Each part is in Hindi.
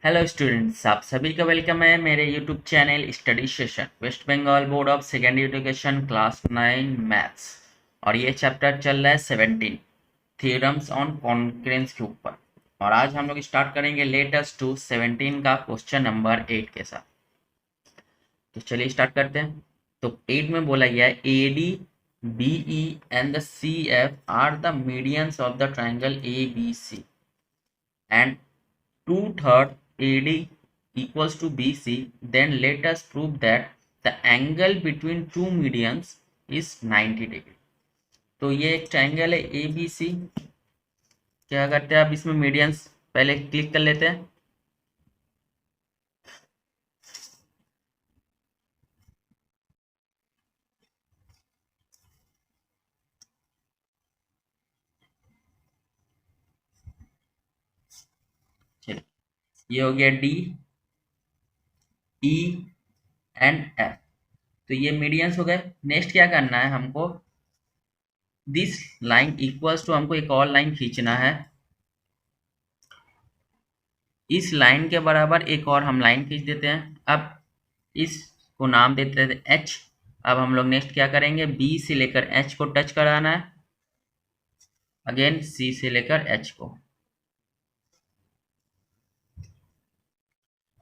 हेलो स्टूडेंट्स, आप सभी का वेलकम है मेरे YouTube channel study session West Bengal board of secondary education class 9 maths. और ये चैप्टर चल रहा है 17 थ्योरम्स ऑन कॉन्करेंस के ऊपर। और आज हम लोग स्टार्ट करेंगे लेटेस्ट टू 17 का क्वेश्चन नंबर 8 के साथ। तो चलिए स्टार्ट करते हैं। तो 8 में बोला गया है A D B E and the C F are the medians of the triangle A B C and 2/3 AD equals to BC, then let us prove that the angle between two medians is 90 degree। तो ये एक ट्रायंगल है ए बी सी। क्या करते हैं, अब इसमें मीडियंस पहले क्लिक कर लेते हैं। चलिए, ये हो गया डी ई एंड एफ। तो ये मीडियंस हो गए। नेक्स्ट क्या करना है हमको, दिस लाइन इक्वल्स टू, हमको एक और लाइन खींचना है। इस लाइन के बराबर एक और हम लाइन खींच देते हैं। अब इसको नाम देते थे एच। अब हम लोग नेक्स्ट क्या करेंगे, बी से लेकर एच को टच कराना है, अगेन सी से लेकर एच को।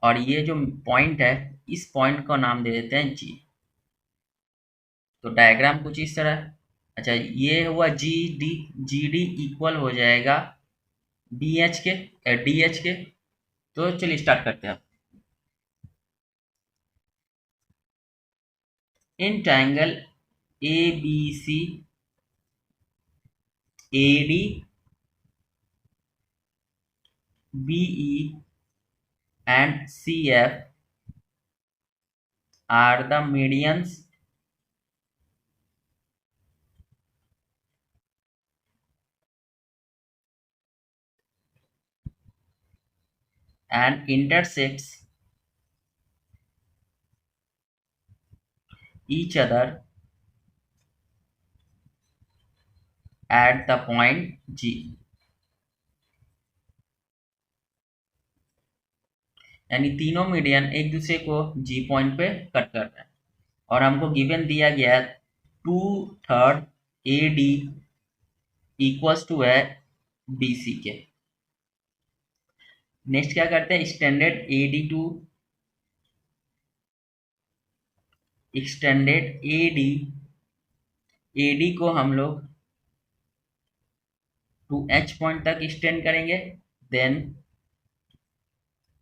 और ये जो पॉइंट है, इस पॉइंट को नाम दे देते हैं जी। तो डायग्राम कुछ इस तरह है। अच्छा, ये हुआ जी डी इक्वल हो जाएगा B H K, D H K. तो चलिए स्टार्ट करते हैं। In triangle A B C A D B E and CF are the medians and intersects each other at the point G। यानी तीनों मीडियन एक दूसरे को G पॉइंट पे कट कर रहे हैं। और हमको गिवन दिया गया 2/3 AD इक्वल्स टू है BC के। नेक्स्ट क्या करते हैं, एक्सटेंडेड AD को हम लोग टू H पॉइंट तक एक्सटेंड करेंगे। देन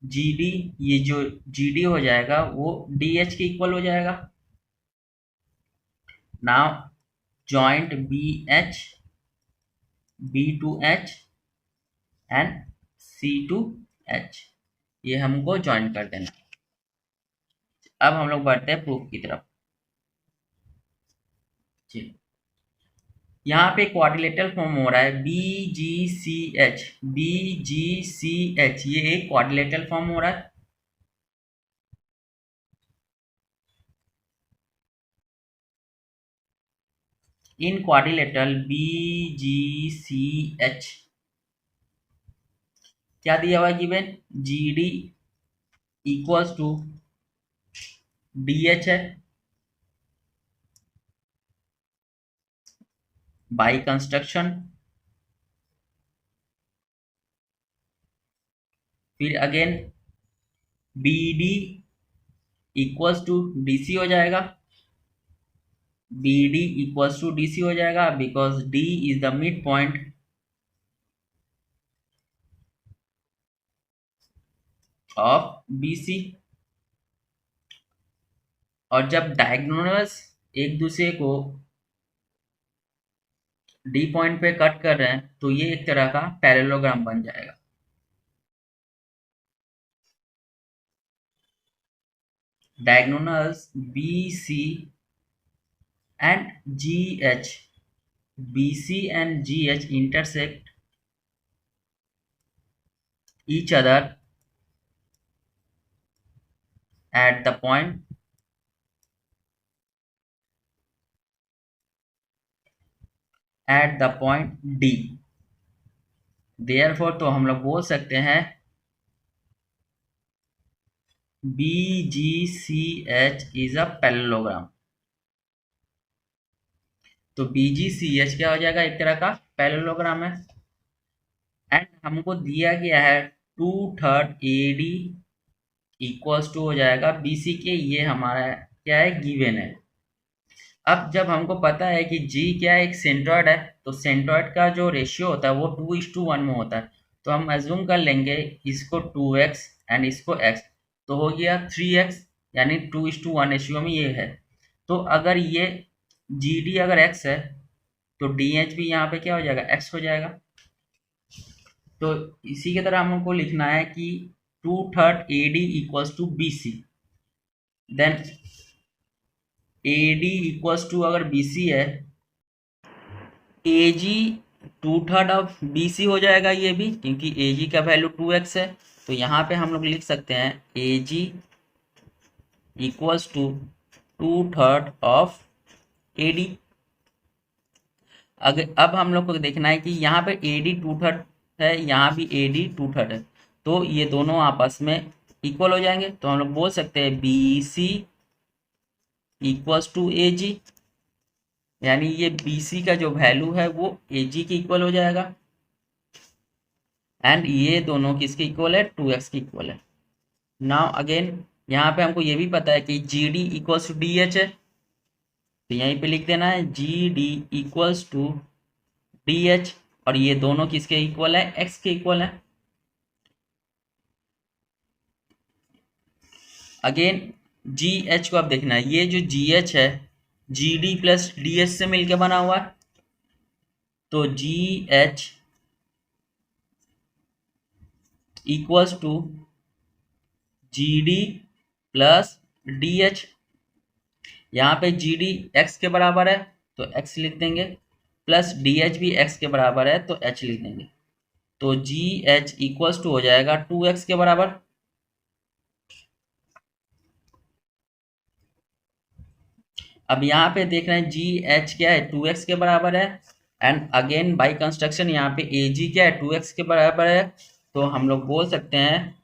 जी डी, ये जो जी डी हो जाएगा वो डी एच के इक्वल हो जाएगा। Now joint B H, B to H and C to H, ये हमको ज्वाइन कर देना। अब हम लोग बढ़ते हैं प्रूफ की तरफ। जी, यहाँ पे क्वाड्रिलेटरल फॉर्म हो रहा है B G C H, B G C H, ये एक क्वाड्रिलेटरल फॉर्म हो रहा है। In quadrilateral B G C H क्या दिया हुआ है, given G D equals to D H है बाई कंस्ट्रक्शन। फिर again B D equals to D C हो जाएगा, B D equals to D C हो जाएगा because D is the mid point of B C. और जब डायगोनल्स एक दूसरे को डी पॉइंट पे कट कर रहे हैं तो ये एक तरह का पैरेललोग्राम बन जाएगा। Diagonals B C and G H, B C and G H intersect each other at the point D। Therefore तो हम लोग बोल सकते हैं BGCH इज अ पैरेललोग्राम। तो BGCH क्या हो जाएगा, एक तरह का पैरेललोग्राम है। एंड हमको दिया गया है 2/3 AD इक्वल्स टू हो जाएगा BC के, ये हमारा क्या है, गिवन है। अब जब हमको पता है कि G क्या है, एक सेंट्रॉइड है, तो सेंट्रॉइड का जो रेशियो होता है वो 2:1 में होता है। तो हम एज्यूम कर लेंगे इसको 2x एंड इसको x, तो हो गया 3x, यानी 2:1 रेशियो में ये है। तो अगर ये GD अगर x है तो DH भी यहाँ पे क्या हो जाएगा, x हो जाएगा। तो इसी की तरह हमको लिखना है कि 2/3 AD equals to BC, then AD equals to अगर BC है, AG 2/3 ऑफ BC हो जाएगा ये भी, क्योंकि AG का वैल्यू 2x है। तो यहाँ पे हम लोग लिख सकते हैं AG equals to 2/3 of AD। अगर अब हम लोग को देखना है कि यहाँ पे AD 2/3 है, यहाँ भी AD 2/3 है, तो ये दोनों आपस में इक्वल हो जाएंगे। तो हम लोग बोल सकते हैं BC इक्वल्स टू AG, यानी ये BC का जो वैल्यू है वो AG के इक्वल हो जाएगा। एंड ये दोनों किसके इक्वल है, 2x के इक्वल है। नाउ अगेन यहाँ पे हमको ये भी पता है कि GD इक्वल्स टू DH है, तो यहीं पे लिख देना है GD इक्वल्स टू DH, और ये दोनों किसके इक्वल है, x के इक्वल है। अगेन GH को आप देखना है, ये जो GH है GD प्लस DH से मिलके बना हुआ है, तो GH equals to GD plus DH। यहाँ पे GD x के बराबर है तो x लिख देंगे, प्लस DH भी x के बराबर है तो h लिख देंगे। तो GH इक्वल्स टू हो जाएगा 2x के बराबर। अब यहाँ पे देख रहे हैं GH क्या है, 2x के बराबर है। एंड अगेन बाई कंस्ट्रक्शन यहाँ पे AG क्या है, 2x के बराबर है। तो हम लोग बोल सकते हैं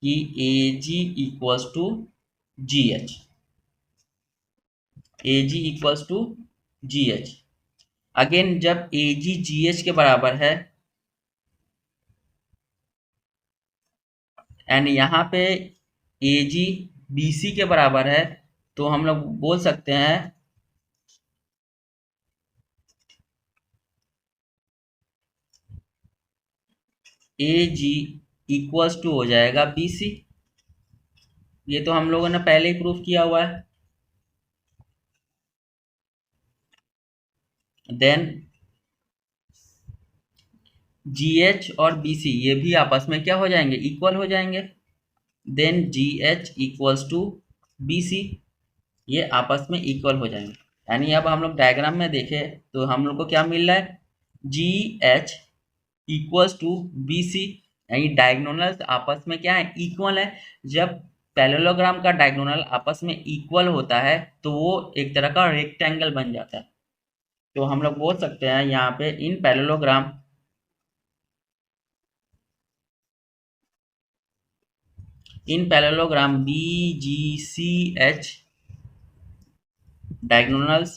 कि AG equals to GH, AG equals to GH। Again जब AG GH के बराबर है एंड यहाँ पे AG BC के बराबर है, तो हम लोग बोल सकते हैं AG इक्वल्स टू हो जाएगा BC। ये तो हम लोगों ने पहले ही प्रूफ किया हुआ है। देन GH और BC ये भी आपस में क्या हो जाएंगे, इक्वल हो जाएंगे। Then GH equals to BC, ये आपस में इक्वल हो जाएंगे। यानी अब हम लोग डायग्राम में देखें तो हम लोग को क्या मिल रहा है, GH इक्वल्स टू BC, यानी डायगोनल्स आपस में क्या है, इक्वल है। जब पैरेललोग्राम का डायगोनल आपस में इक्वल होता है तो वो एक तरह का रेक्टेंगल बन जाता है। तो हम लोग बोल सकते हैं यहाँ पे in parallelogram BGCH diagonals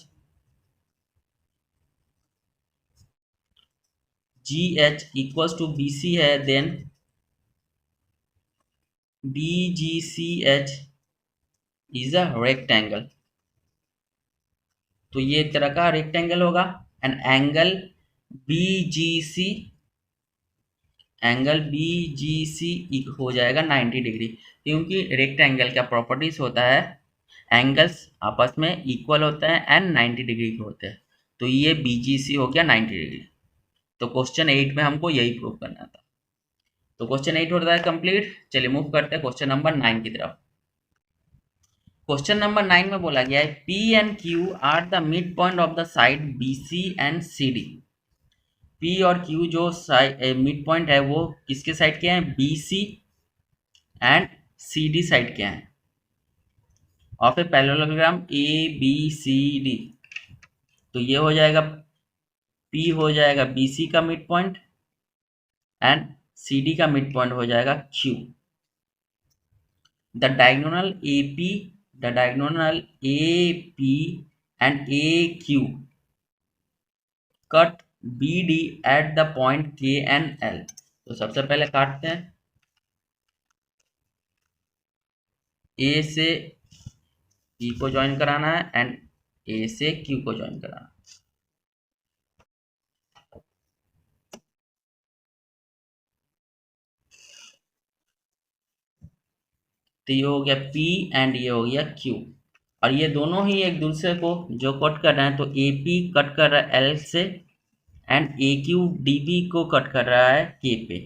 GH equals to BC है, then BGCH is a rectangle. तो ये एक तरह का रेक्टेंगल होगा। एंड BGC एंगल BGC हो जाएगा 90 डिग्री, क्योंकि रेक्टेंगल का प्रॉपर्टीज होता है एंगल्स आपस में इक्वल होते हैं एंड 90 डिग्री के होते हैं। तो ये BGC हो गया 90 डिग्री। तो क्वेश्चन 8 में हमको यही प्रूव करना था। तो क्वेश्चन 8 होता है कंप्लीट। चलिए मूव करते हैं क्वेश्चन नंबर 9 की तरफ। क्वेश्चन नंबर 9 में बोला गया है P and Q are the mid point of the side BC and CD। P और Q जो मिड पॉइंट है वो किसके साइड के हैं, BC एंड CD साइड के हैं ऑफ ए पैरेललोग्राम ABCD। तो ये हो जाएगा P हो जाएगा BC का मिड पॉइंट एंड CD का मिड पॉइंट हो जाएगा Q। the diagonal AP and AQ cut BD at the point K and L। तो सबसे पहले काटते हैं, ए से ई को ज्वाइन कराना है एंड ए से क्यू को ज्वाइन कराना है। तो ये हो गया P एंड ये हो गया Q, और ये दोनों ही एक दूसरे को जो कट कर रहे हैं, तो AP कट कर रहा है L से एंड AQ DB को कट कर रहा है K पे।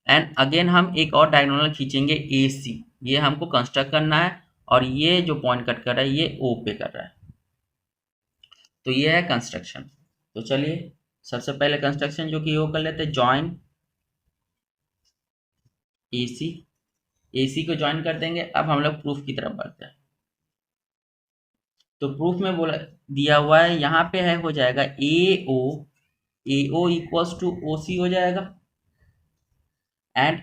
एंड अगेन हम एक और डायगोनल खींचेंगे AC, ये हमको कंस्ट्रक्ट करना है, और ये जो पॉइंट कट कर रहा है ये O पे कर रहा है। तो ये है कंस्ट्रक्शन। तो चलिए सबसे पहले कंस्ट्रक्शन जो कि वो कर लेते हैं, जॉइन AC, AC को ज्वाइन कर देंगे। अब हम लोग प्रूफ की तरफ बढ़ते हैं। तो प्रूफ में बोला दिया हुआ है, यहाँ पे है हो जाएगा AO इक्वल्स टू OC हो जाएगा, and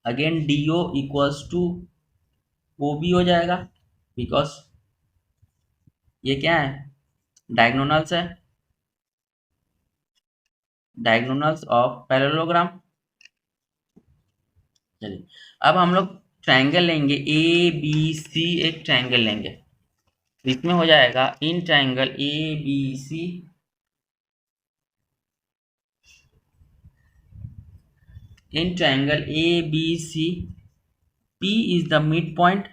again DO equals to OB हो जाएगा, बिकॉज ये क्या है, डायगोनल्स है, डायगोनल्स ऑफ पैरेललोग्राम। चलिए अब हम लोग ट्रायंगल लेंगे, ABC एक ट्रायंगल लेंगे, इसमें हो जाएगा in triangle ABC, in triangle ABC, P is the midpoint,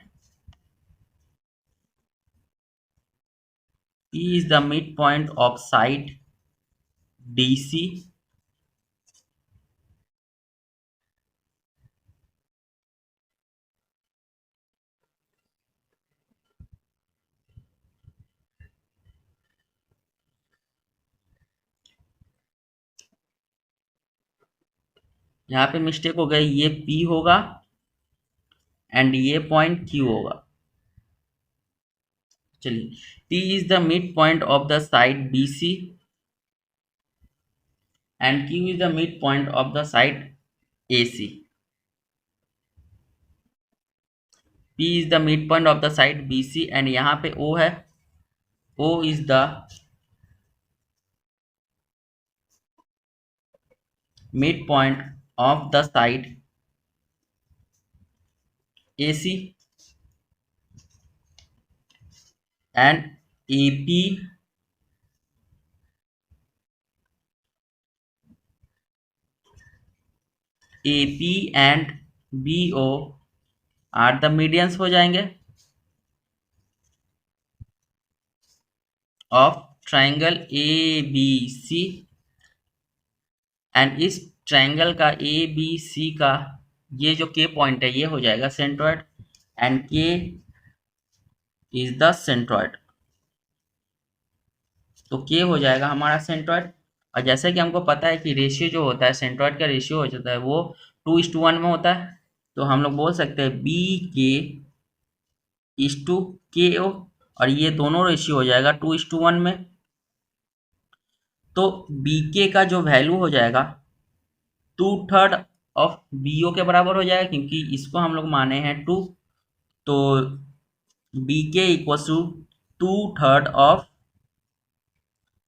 P is the midpoint of side DC, यहाँ पे मिस्टेक हो गई, ये P होगा एंड ये पॉइंट Q होगा। चलिए, P is the midpoint of the side BC and Q is the midpoint of the side AC. P is the midpoint of the side BC and यहाँ पे O है, O is the midpoint of the side AC and AP and BO are the medians हो जाएंगे ऑफ ट्राइंगल ABC, एंड इस ट्राइंगल का ABC का ये जो K पॉइंट है ये हो जाएगा centroid, and K is the centroid. तो K हो जाएगा हमारा सेंट्रॉइड, और जैसे कि हमको पता है कि रेशियो जो होता है सेंट्रॉइड का रेशियो हो जाता है वो 2:1 में होता है, तो हम लोग बोल सकते हैं BK:KO, और ये दोनों रेशियो हो जाएगा 2:1 में। तो BK का जो वैल्यू हो जाएगा 2/3 ऑफ BO के बराबर हो जाएगा, क्योंकि इसको हम लोग माने हैं 2, तो BK equal to 2/3 of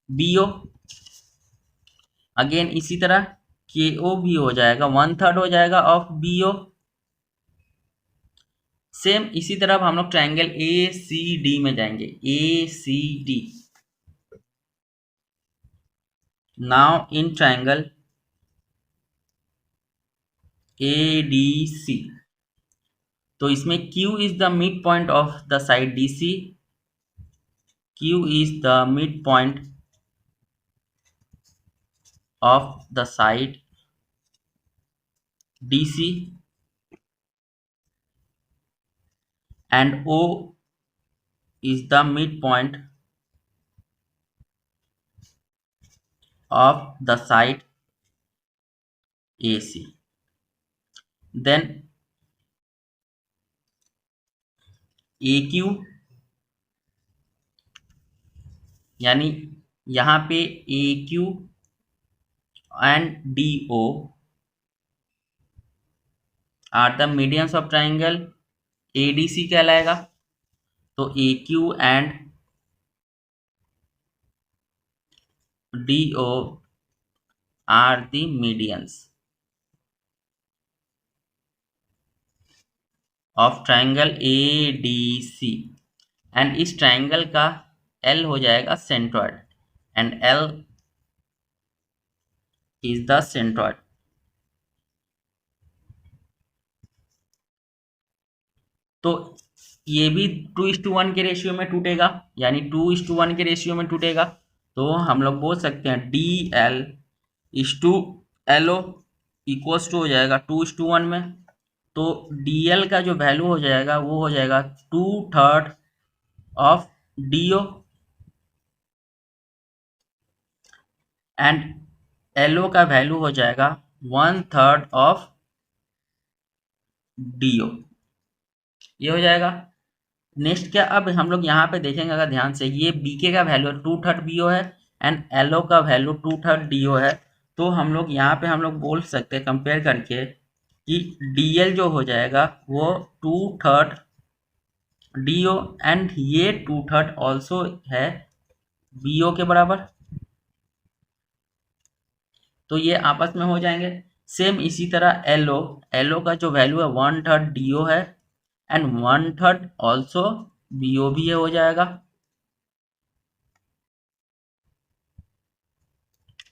BO। Again इसी तरह KO भी हो जाएगा 1/3 हो जाएगा ऑफ BO। सेम इसी तरह हम लोग ट्रायंगल ACD में जाएंगे, ACD। Now in triangle ADC, तो इसमें Q is the mid point of the side DC, Q is the midpoint of the side DC and O is the midpoint of the side AC। Then AQ, यानी यहाँ पे AQ and DO are the medians of triangle ADC कहलाएगा। तो A Q and D O are the medians of triangle A D C and इस ट्राइंगल का एल हो जाएगा centroid and L is the centroid. तो ये भी 2:1 के रेशियो में टूटेगा, यानी 2:1 के रेशियो में टूटेगा। तो हम लोग बोल सकते हैं D L is to L O equals to हो जाएगा 2:1 में। तो डी एल का जो वैल्यू हो जाएगा वो हो जाएगा 2/3 of D O and L O का वैल्यू हो जाएगा 1/3 ऑफ डी ओ। ये हो जाएगा। नेक्स्ट क्या, अब हम लोग यहाँ पे देखेंगे अगर ध्यान से, ये बीके का वैल्यू 2/3 बीओ है एंड एलओ का वैल्यू 2/3 डीओ है। तो हम लोग यहाँ पे हम लोग बोल सकते हैं कंपेयर करके कि डीएल जो हो जाएगा वो 2/3 डीओ एंड ये 2/3 ऑल्सो है बीओ के बराबर। तो ये आपस में हो जाएंगे। सेम इसी तरह एलओ, एलओ का जो वैल्यू है 1/3 डीओ है एंड 1/3 ऑल्सो बीओ भी हो जाएगा।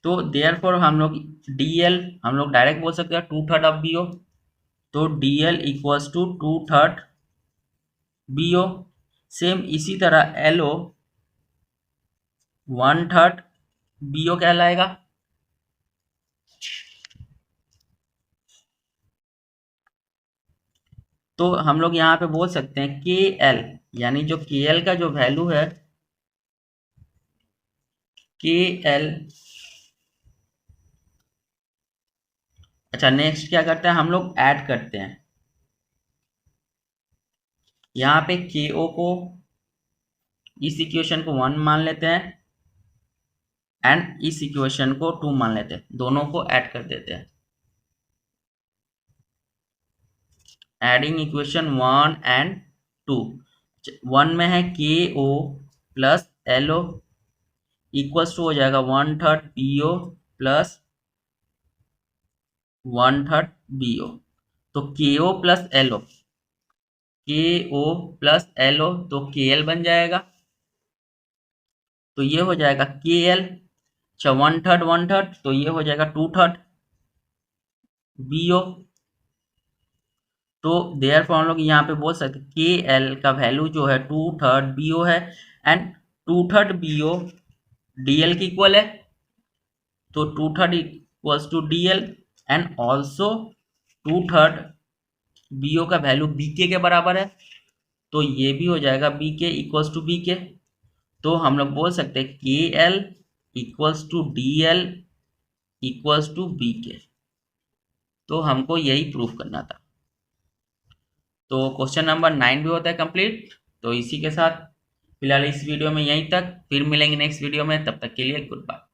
तो देयरफॉर हम लोग डीएल हम लोग डायरेक्ट बोल सकते हैं 2/3 ऑफ बीओ। तो D L equals to 2/3 B O. Same इसी तरह एलओ 1/3 बीओ कहलाएगा। तो हम लोग यहाँ पे बोल सकते हैं के एल, यानी जो के एल का जो वैल्यू है के एल। अच्छा, नेक्स्ट क्या करते हैं हम लोग ऐड करते हैं। यहाँ पे के ओ को इस इक्वेशन को 1 मान लेते हैं एंड इस इक्वेशन को 2 मान लेते हैं, दोनों को ऐड कर देते हैं। Adding equation 1 and 2। 1 में है K O plus L O equals to हो जाएगा 1/3 B O plus 1/3 B O. तो के ओ प्लस एल ओ, के ओ प्लस एल ओ तो के एल बन जाएगा। तो ये हो जाएगा के एल। अच्छा, 1/3 1/3 तो ये हो जाएगा 2/3 बी ओ। तो देयरफॉर हम लोग यहाँ पे बोल सकते हैं के एल का वैल्यू जो है 2/3 बी ओ है and 2/3 B O D L की इक्वल है। तो 2/3 equals to D L and also 2/3 B O का वैल्यू बी के बराबर है। तो ये भी हो जाएगा बी के इक्वल्स टू बी के। तो हम लोग बोल सकते हैं K L equals to D L equals to B K. तो हमको यही प्रूफ करना था। तो क्वेश्चन नंबर 9 भी होता है कंप्लीट। तो इसी के साथ फिलहाल इस वीडियो में यहीं तक, फिर मिलेंगे नेक्स्ट वीडियो में, तब तक के लिए गुड बाय।